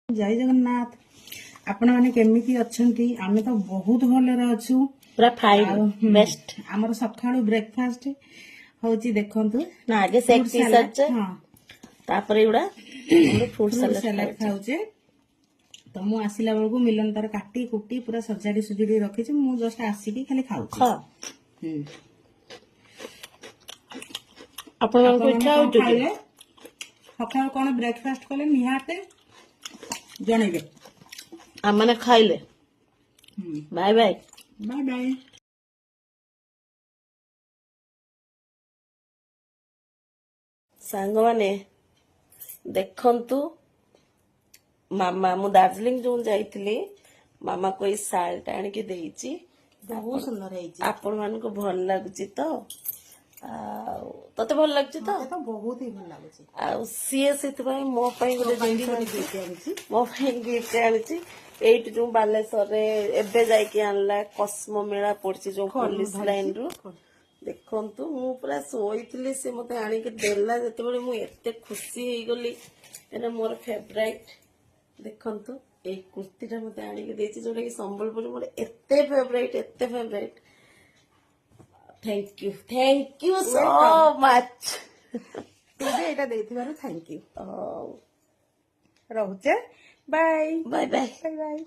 जय जगन्नाथ आपण माने केमिति अछंती आमे तो बहुत भलरे अछु पूरा फाइन बेस्ट हमर सखाळु ब्रेकफास्ट होची देखंतु ना आगे सेक टी सच हां तापर एउडा फ्रूट सलाड खाउचे तो मु आसिला बेलकु मिलन तार काटी कुटी पूरा सजाडी सुजाडी रखी छी मु जस्ट आसी की खाली खाउची हां आपण को इच्छा होची सखाळु कोन ब्रेकफास्ट कले निहाते जणेबे आमने खाइले बाय बाय बाय बाय सांग माने देखंतु मामा मु दार्जिलिंग जो जाइथिली मामा को साल्ट आनी के देइची बहुत सुंदर है आपण मान को भल लागुची तो तते भल लागुची तो तो बहुत ही भल लागुची आ सीए सेत भाई मो पई गोटे मो पई गिफ्ट आनिची एट जो बालेश्वर रे एबे जाई के आनला कस्मो मेला पड़ची जो पुलिस लाइन रो देखंतु मु पूरा सोईतली से मते आनी के देला जते बळे मु एते खुशी हे गली एना मोर फेवरेट देखंतु ए कुर्तीटा मते आनी के देची जोटा कि संबलपुर मोर एते favourite thank you so much तुझे एटा देथिबारु थैंक यू रहूचे bye bye bye bye bye